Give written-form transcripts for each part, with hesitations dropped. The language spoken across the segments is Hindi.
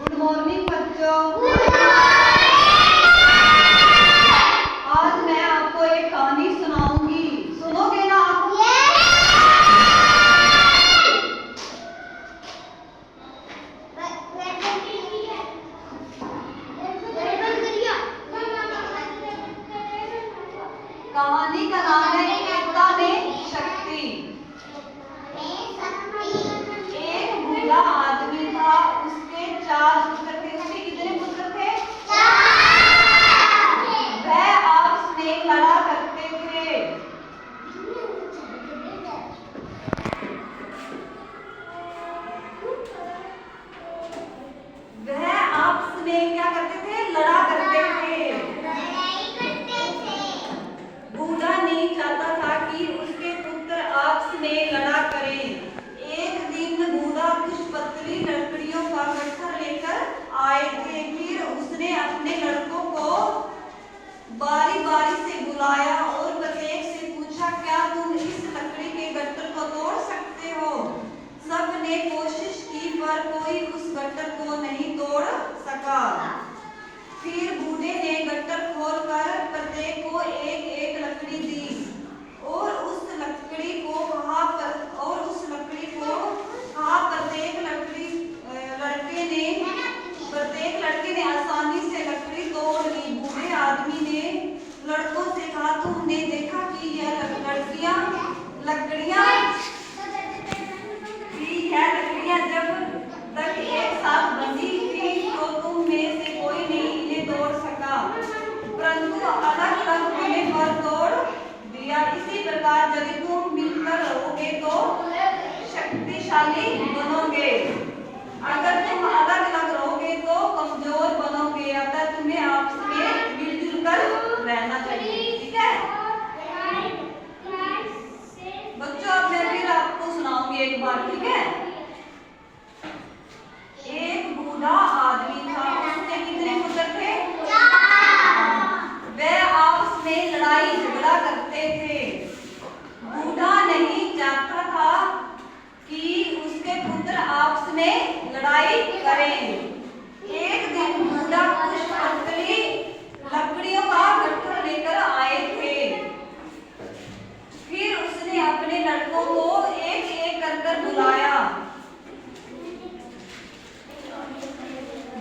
गुड मॉर्निंग बच्चों। आज मैं आपको एक कहानी सुनाऊंगी, सुनोगे ना आप? कहानी का नाम है एकता में शक्ति। एक बूढ़ा आदमी था, उसके 4 पुत्र थे। उसके कितने पुत्र थे? 4। वह आपस में लड़ा करते थे। वह आपस में क्या करते थे? लड़ा करते थे। बूढ़ा नहीं चाहता था कि उसके पुत्र आपस में लड़ा करें। एक दिन बूढ़ा कुछ पतली लकड़ियों का गट्ठर लेकर आए थे। फिर उसने अपने लड़कों को बारी बारी से बुलाया और प्रत्येक से पूछा, क्या तुम इस लकड़ी के गट्ठर को तोड़ सकते हो? सब ने कोशिश की पर कोई उस गट्ठर को नहीं तोड़ सका। फिर बूढ़े ने गट्ठर खोलकर प्रत्येक को एक एक लकड़ी दी और उस लकड़ी को कहा प्रत्येक लड़के ने आसानी से लकड़ी तोड़ ली। बूढ़े आदमी ने लड़कों से कहा, तुमने देखा कि यह लकड़ियां जब तक एक साथ बंधी थी तो तुम में से कोई नहीं इन्हें तोड़ सका, परंतु अलग अलग होने पर तोड़ दिया। इसी प्रकार यदि तुम मिलकर रहोगे तो शक्तिशाली बनोगे, अगर तुम अलग अलग रहोगे तो कमजोर बनोगे। अतः तुम्हें आपस में मिलजुल कर रहना चाहिए। ठीक है बच्चों, अब मैं फिर आपको सुनाऊंगी एक बार। ठीक है। एक बूढ़ा आदमी था, उसके कितने पुत्र थे? 4। वह आपस में लड़ाई झगड़ा करते थे। बूढ़ा नहीं चाहता था कि उसके पुत्र आपस में लड़ाई करें। एक दिन बूढ़ा कुछ पतली लकड़ियों का गट्ठर लेकर आए थे। फिर उसने अपने लड़कों को एक एक कर बुलाया।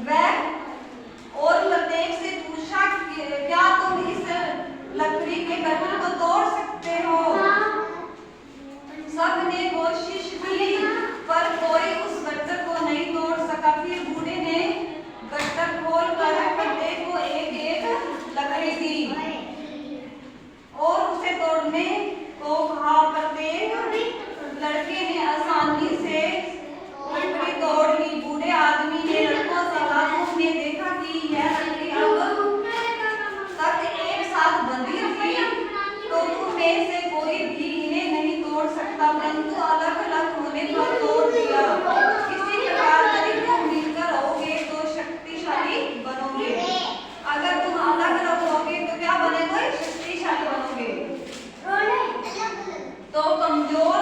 वह और प्रत्येक से पूछा, क्या तुम इस लकड़ी के गट्ठर को तोड़ सकते हो? सब ने कोशिश की पर कोई उस गट्ठर को नहीं तोड़ सका। फिर बूढ़े ने गट्ठर खोलकर प्रत्येक को एक एक लकड़ी दी और उसे तोड़ने को कहा। प्रत्येक लड़के ने आसानी से लकड़ी तोड़ ली। बूढ़े आदमी ने लड़कों से कहा, तुमने देखा कि यह लकड़ी अब तक एक साथ बंधी थी तो तुम में से कोई भी इन्हें नहीं तोड़ सकता, परंतु अलग अलग होने पर तोड़ दिया। इसी प्रकार यदि तुम मिलकर रहोगे तो शक्तिशाली बनोगे, अगर तुम अलग अलग रहोगे तो क्या बनेगे? शक्तिशाली बनोगे, तो कमजोर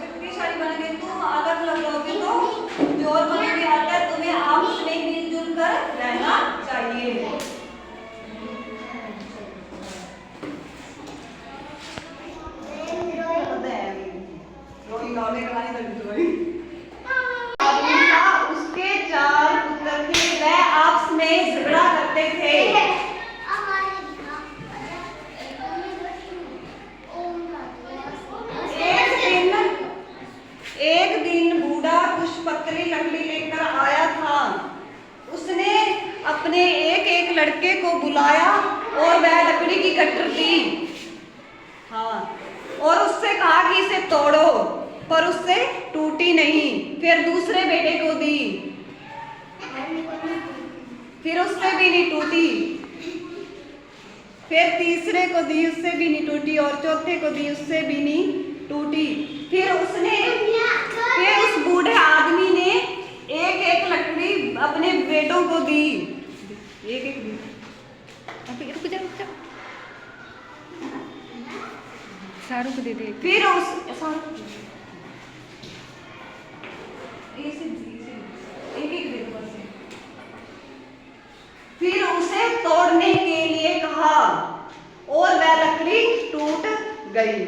शक्तिशाली बनोगे। तुम अलग अलग रहोगे तो कमजोर बनोगे। अतः तुम्हें आपस में मिलजुल कर रहना चाहिए। उसके 4 पुत्र थे, वह आपस में झगड़ा करते थे। एक दिन बूढ़ा कुछ पतली लकड़ी लेकर आया था। उसने अपने एक एक लड़के को बुलाया और वह लकड़ी की गट्ठर दी। हाँ, और उससे कहा कि इसे तोड़ो, पर उससे टूटी नहीं। फिर दूसरे बेटे को दी, फिर उससे भी नहीं टूटी। फिर तीसरे को दी, उससे भी नहीं टूटी। और चौथे को दी, उससे भी नहीं टूटी। फिर उस बूढ़े आदमी ने एक एक लकड़ी अपने बेटों को दी। एक एक दी। रुक जा। सारू को दे दे। फिर एक एक और वह लकड़ी टूट गई।